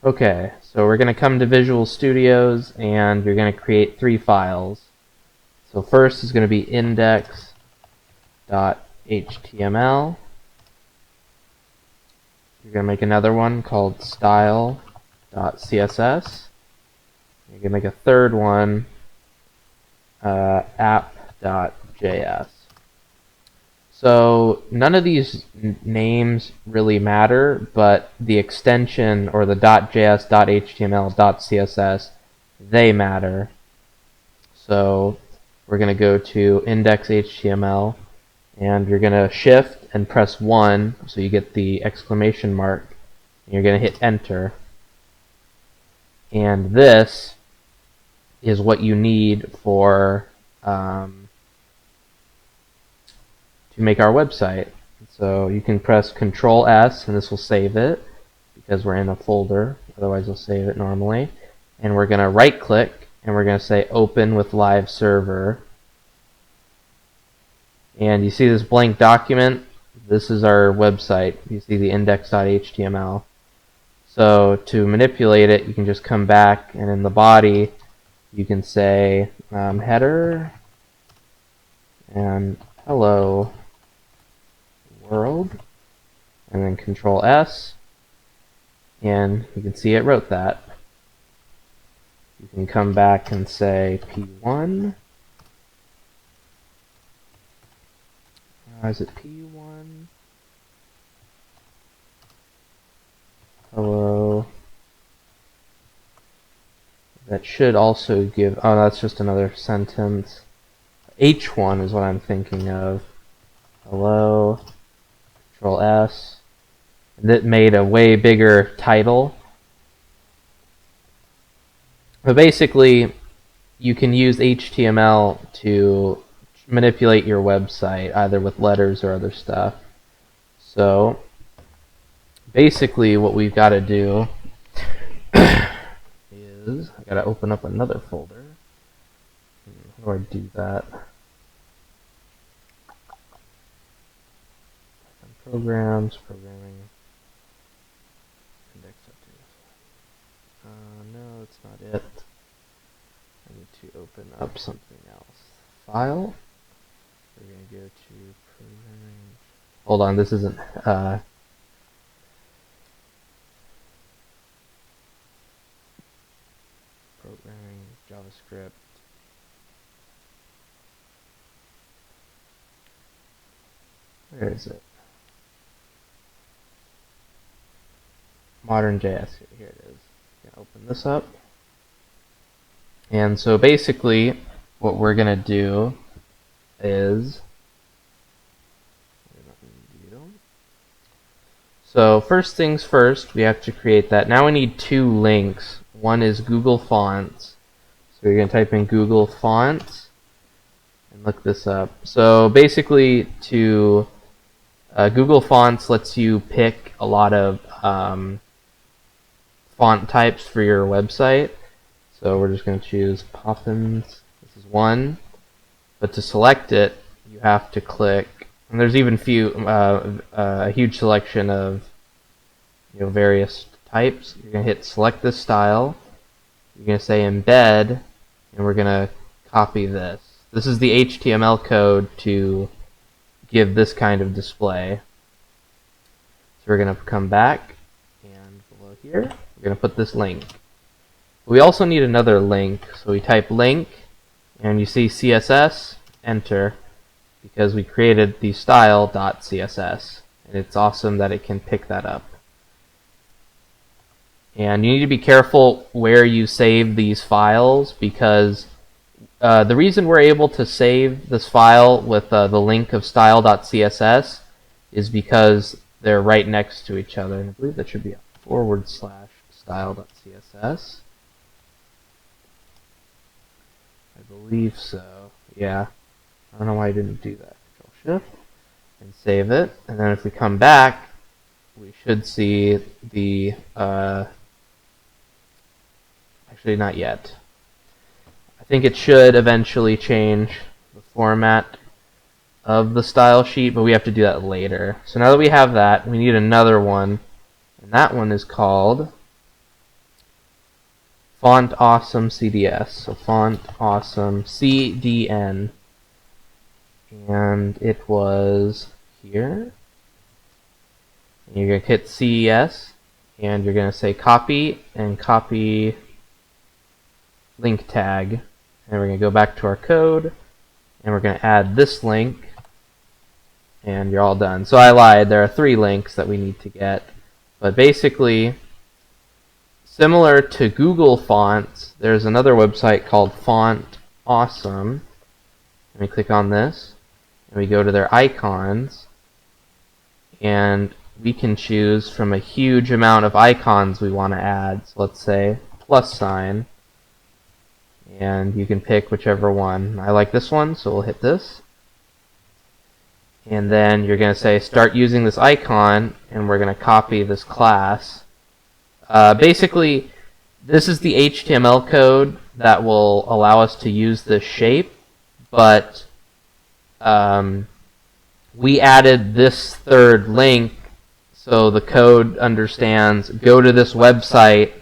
Okay, so we're going to come to Visual Studios and you're going to create 3 files. So first is going to be index.html. You're going to make another one called style.css. You're going to make a third one, app.js. So none of these names really matter, but the extension or the .js, .html, .css, they matter. So we're going to go to index.html, and you're going to shift and press 1 so you get the exclamation mark, and you're going to hit enter. And this is what you need for to make our website. So you can press Control S and this will save it because we're in a folder, otherwise it'll save it normally. And we're going to right click and we're going to say Open with Live Server. And you see this blank document? This is our website. You see the index.html. So to manipulate it, you can just come back and in the body you can say header and hello world, and then Control S, and you can see it wrote that. You can come back and say P1. Is it P1? Hello. That should also give, oh, that's just another sentence. H1 is what I'm thinking of. Hello. Control S. And it made a way bigger title. But basically, you can use HTML to manipulate your website, either with letters or other stuff. So, basically what we've got to do is, I got to open up another folder. How do I do that? Programs, programming, index.js. No, that's not it. I need to open up something else. File. We're going to go to programming. Hold on, this isn't. Programming, JavaScript. Where is it? Modern JS. Here it is. Open this up. And so basically, what we're going to do is, so first things first, we have to create that. Now we need 2 links. One is Google Fonts. So you're going to type in Google Fonts and look this up. So basically, to Google Fonts lets you pick a lot of font types for your website. So we're just going to choose Poppins. This is one. But to select it, you have to click, and there's even a huge selection of various types. You're going to hit select this style. You're going to say embed, and we're going to copy this. This is the HTML code to give this kind of display. So we're going to come back, and below here, we're going to put this link. We also need another link, so we type link, and you see CSS, enter, because we created the style.css, and it's awesome that it can pick that up. And you need to be careful where you save these files, because the reason we're able to save this file with the link of style.css is because they're right next to each other, and I believe that should be a /style.css. I believe so. Yeah. I don't know why I didn't do that. Control Shift and save it. And then if we come back, we should see the actually not yet. I think it should eventually change the format of the style sheet, but we have to do that later. So now that we have that, we need another one, and that one is called font awesome CDS. So font awesome CDN. And it was here. And you're going to hit CES. And you're going to say copy and copy link tag. And we're going to go back to our code. And we're going to add this link. And you're all done. So I lied. There are 3 links that we need to get. But basically, similar to Google Fonts, there's another website called Font Awesome. And we click on this. And we go to their icons. And we can choose from a huge amount of icons we want to add. So let's say plus sign. And you can pick whichever one. I like this one, so we'll hit this. And then you're going to say start using this icon, and we're going to copy this class. Basically, this is the HTML code that will allow us to use this shape, but we added this 3rd link so the code understands go to this website,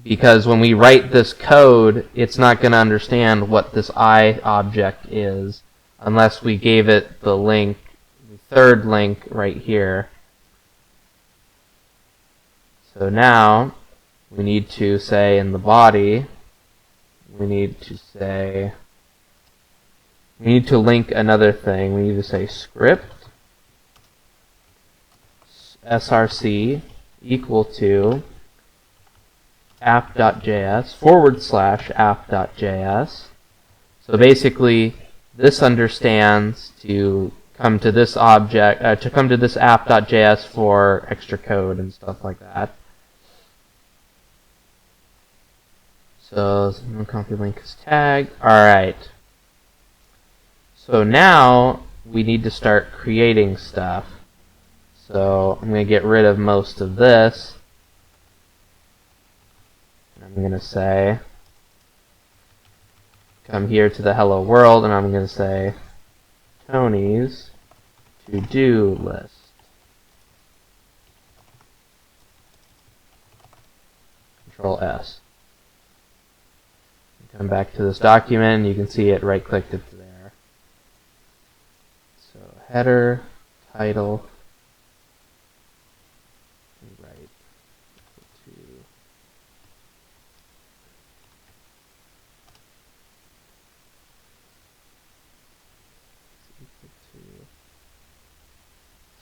because when we write this code, it's not going to understand what this I object is unless we gave it the link, the 3rd link right here. So now we need to say in the body, we need to link another thing. We need to say script src equal to app.js / app.js. So basically, this understands to come to this object, to come to this app.js for extra code and stuff like that. So copy link is tag. Alright. So now we need to start creating stuff. So I'm going to get rid of most of this. And I'm going to say, come here to the hello world, and I'm going to say Tony's to-do list. Control S. Come back to this document, and you can see it right-clicked it there. So header, title, right to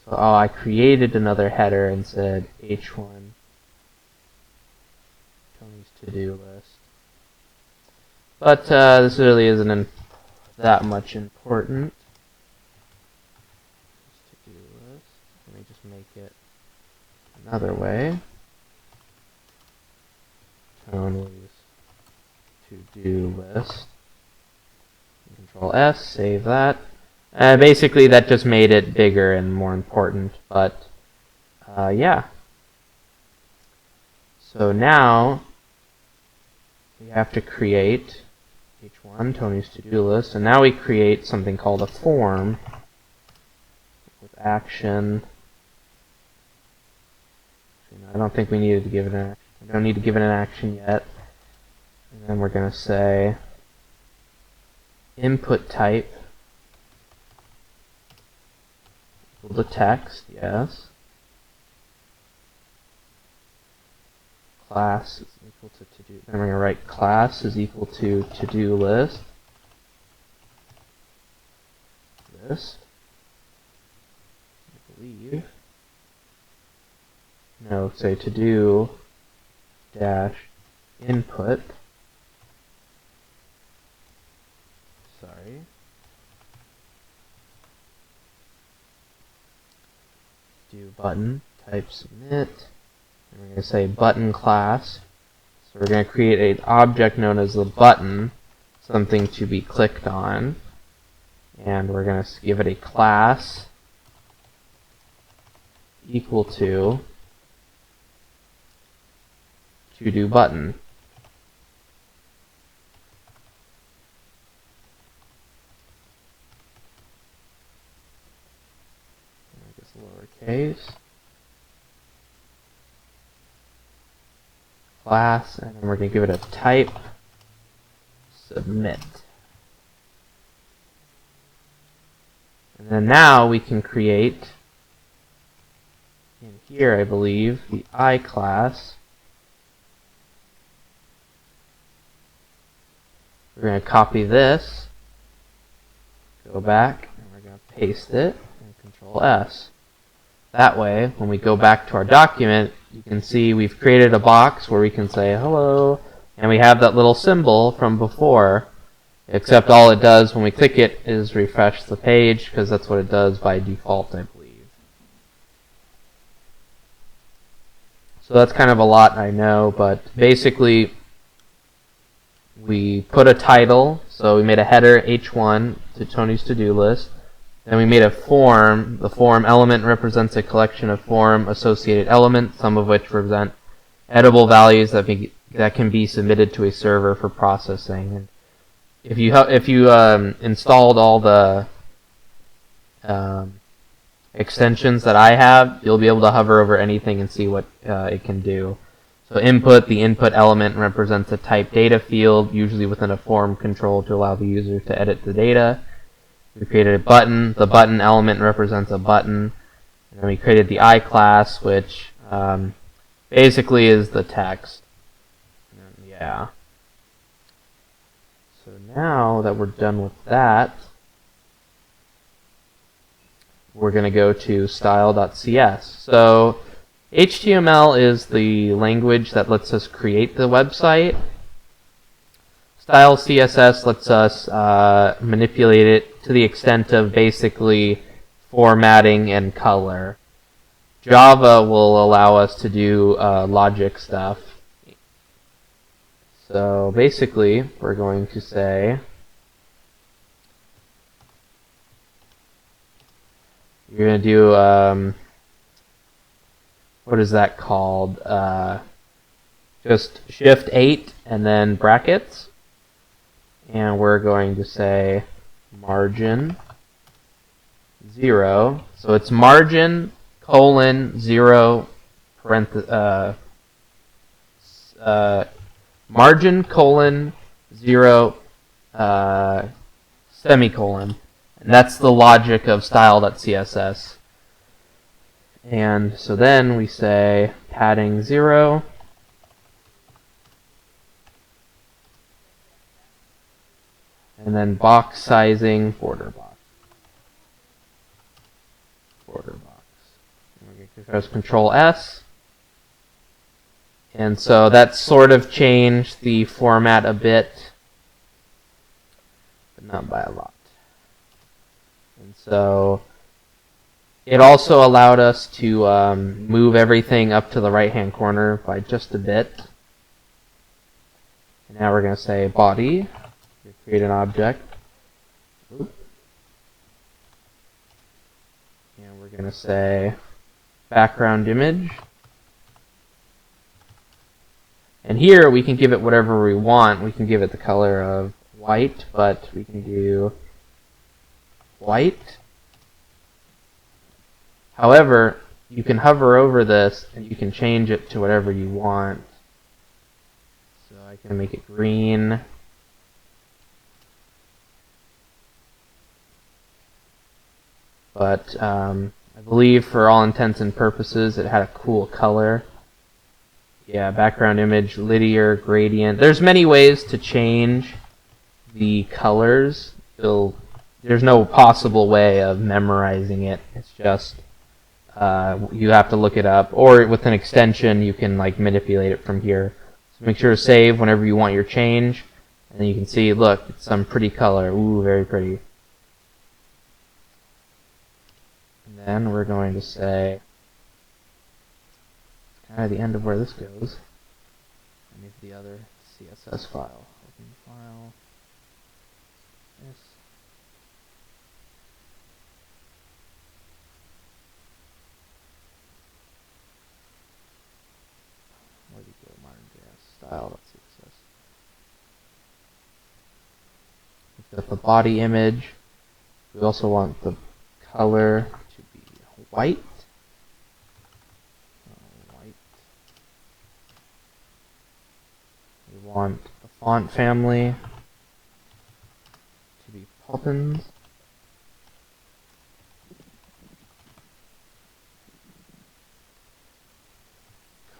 so I created another header and said H1 Tony's to-do list. But this really isn't that much important. To-do list. Let me just make it another way. Tony's to-do list. Control S, save that. Basically, that just made it bigger and more important. But yeah. So now we have to create H1, Tony's to-do list, and now we create something called a form with action. I don't think we needed to give it an action. We don't need to give it an action yet. And then we're going to say input type equal to text, yes. Class is equal to to-do. Then we're going to write class is equal to to-do list. This, I believe. No, say to-do dash input. Sorry. Do button, type submit. And we're going to say button class. So we're going to create an object known as the button, something to be clicked on. And we're going to give it a class equal to do button. I guess lowercase. class, and then we're going to give it a type submit. And then now we can create in here, I believe, the I class. We're going to copy this, go back, and we're going to paste it, and Control S. That way, when we go back to our document, you can see we've created a box where we can say hello, and we have that little symbol from before, except all it does when we click it is refresh the page, because that's what it does by default, I believe. So that's kind of a lot, I know, but basically we put a title, so we made a header H1 to Tony's to-do list. Then we made a form. The form element represents a collection of form-associated elements, some of which represent editable values that can be submitted to a server for processing. And if you installed all the extensions that I have, you'll be able to hover over anything and see what it can do. So input, the input element represents a type data field, usually within a form control to allow the user to edit the data. We created a button. The button element represents a button. And then we created the I class, which basically is the text. And yeah. So now that we're done with that, we're going to go to style.cs. So HTML is the language that lets us create the website. Style CSS lets us manipulate it to the extent of basically formatting and color. Java will allow us to do logic stuff. So basically, we're going to say you're going to do what is that called? Just Shift 8 and then brackets. And we're going to say margin 0. So it's margin colon 0 margin colon 0 semicolon. And that's the logic of style.css. And so then we say padding 0. And then box sizing, border box. Border box. And we're going to press Control S. And so that sort of changed the format a bit, but not by a lot. And so it also allowed us to move everything up to the right-hand corner by just a bit. And now we're going to say body. Create an object. Oop. And we're going to say background image. And here we can give it whatever we want. We can give it the color of white, but we can do white. However, you can hover over this and you can change it to whatever you want. So I can make it green. But I believe for all intents and purposes it had a cool color. Yeah, background image, linear, gradient. There's many ways to change the colors. There's no possible way of memorizing it. It's just you have to look it up. Or with an extension you can like manipulate it from here. So make sure to save whenever you want your change. And then you can see, look, it's some pretty color. Ooh, very pretty. And then we're going to say, kind of the end of where this goes. I need the other CSS file. Open file. Yes. Where do you go? Modern.js style.css. We've got the body image. We also want the color to be white. White. want the font family to be Poppins.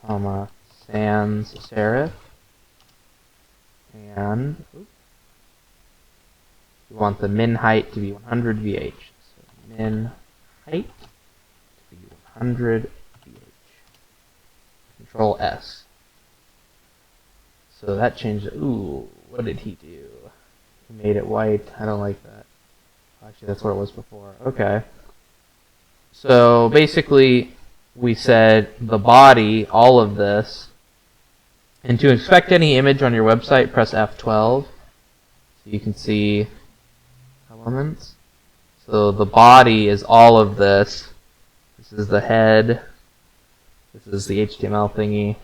Comma, sans serif. And we want the min height to be 100 VH. So min height to be 100 VH. Control S. So that changed it. Ooh, what did he do? He made it white. I don't like that. Actually, that's what it was before. Okay. So basically, we said the body, all of this, and to inspect any image on your website, press F12. So you can see elements. So the body is all of this. This is the head. This is the HTML thingy.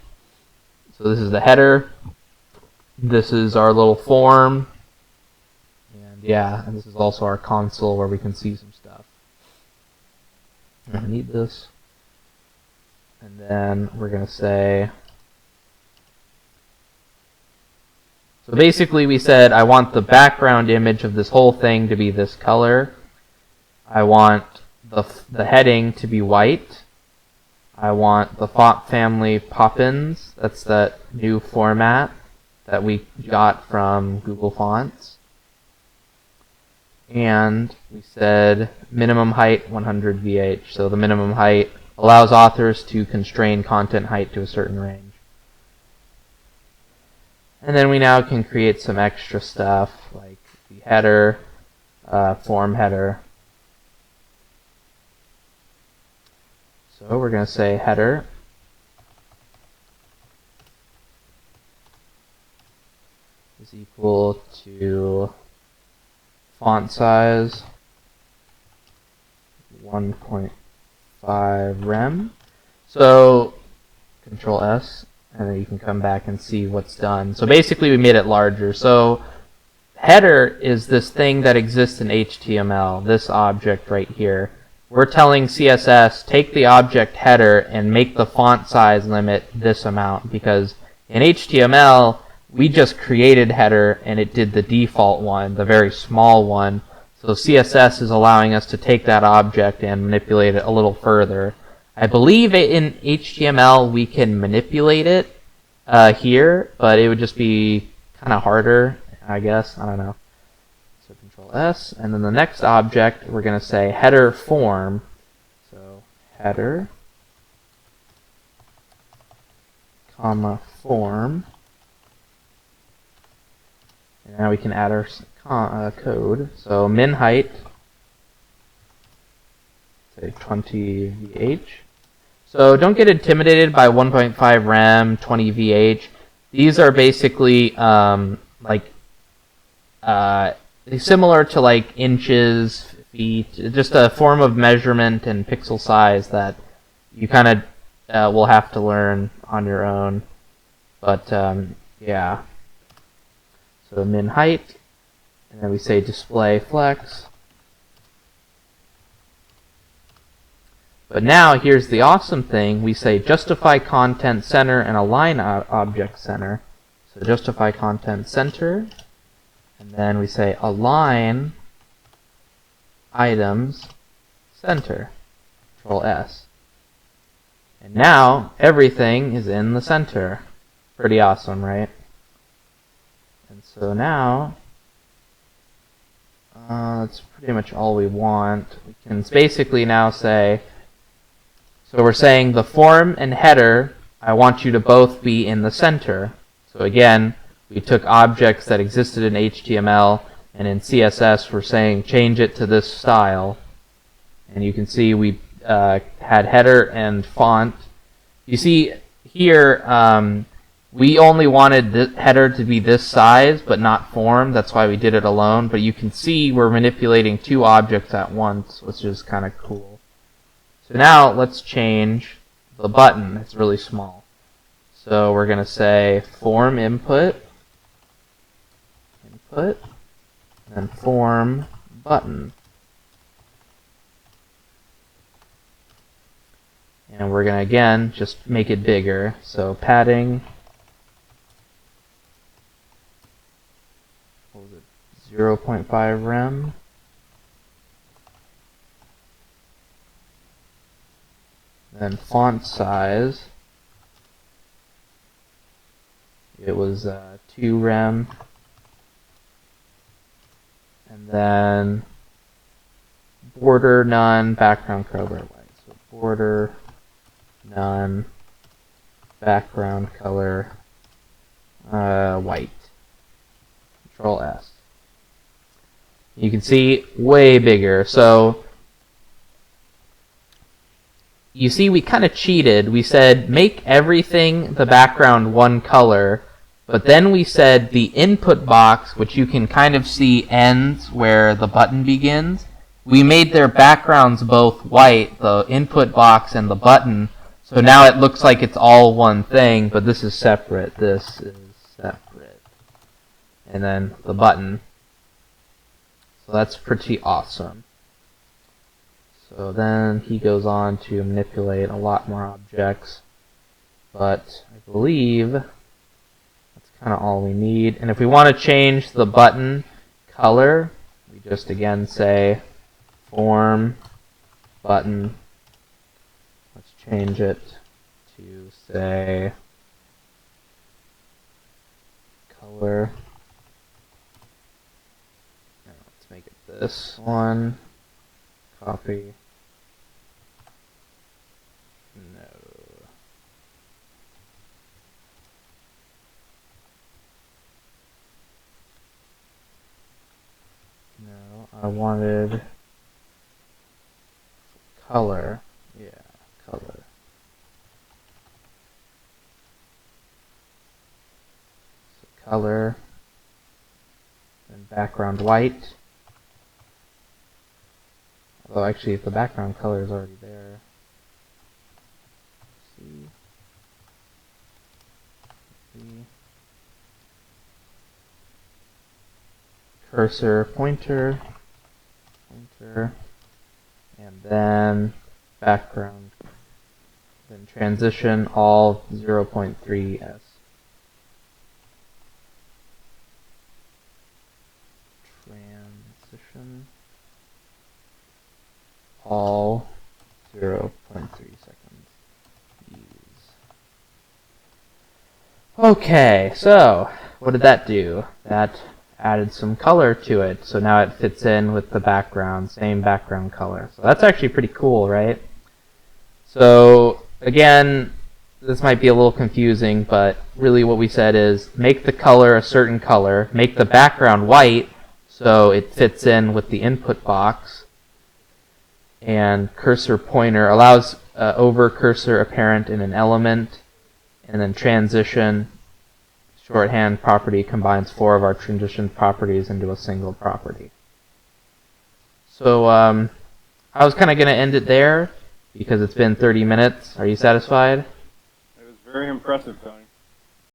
So this is the header. This is our little form. And yeah, and this is also our console where we can see some stuff. I need this. And then we're going to say, so basically we said I want the background image of this whole thing to be this color. I want the heading to be white. I want the font family Poppins. That's that new format that we got from Google Fonts. And we said minimum height 100 VH. So the minimum height allows authors to constrain content height to a certain range. And then we now can create some extra stuff like the header, form header. So we're going to say header is equal to font size 1.5 rem. So Control S, and then you can come back and see what's done. So basically we made it larger. So header is this thing that exists in HTML, this object right here. We're telling CSS, take the object header and make the font size limit this amount, because in HTML, we just created header and it did the default one, the very small one. So CSS is allowing us to take that object and manipulate it a little further. I believe in HTML we can manipulate it here, but it would just be kind of harder, I guess. I don't know. So Control S, and then the next object we're going to say header form. So header, comma form, and now we can add our code. So min height, say 20 VH. So don't get intimidated by 1.5 rem, 20 VH. These are basically similar to like inches, feet, just a form of measurement and pixel size that you kind of will have to learn on your own. But yeah. So min height, and then we say display flex. But now here's the awesome thing. We say justify content center and align object center. So justify content center. And then we say align items center. Control S. And now everything is in the center. Pretty awesome, right? And so now that's pretty much all we want. We can basically now say, so we're saying the form and header, I want you to both be in the center. So again, we took objects that existed in HTML, and in CSS we're saying change it to this style. And you can see we had header and font. You see here, we only wanted the header to be this size, but not form. That's why we did it alone. But you can see we're manipulating two objects at once, which is kind of cool. So now let's change the button. It's really small. So we're going to say form input, and then form button. And we're going to, again, just make it bigger. So padding 0.5 rem. Then font size, it was 2 rem. And then border none, background color white. So border none, background color white. Control S. You can see way bigger. So you see we kind of cheated. We said make everything the background one color, but then we said the input box, which you can kind of see ends where the button begins, we made their backgrounds both white, the input box and the button, so now it looks like it's all one thing, but this is separate. This is separate. And then the button. So that's pretty awesome. So then he goes on to manipulate a lot more objects, but I believe that's kind of all we need. And if we want to change the button color, we just again say form button. Let's change it to say color. Now let's make it this one. Copy. No. No, I wanted color. Yeah, color. So color. And background white. Although actually, if the background color is already there, cursor pointer, and then background, then transition all 0.3s. Transition all 0.3 seconds. Use. Okay, so what did that do? That added some color to it, so now it fits in with the background, same background color. So that's actually pretty cool, right? So again, this might be a little confusing, but really what we said is make the color a certain color, make the background white so it fits in with the input box, and cursor pointer allows over cursor apparent in an element, and then transition shorthand property combines 4 of our transition properties into a single property. So I was kind of going to end it there because it's been 30 minutes. Are you satisfied? It was very impressive, Tony.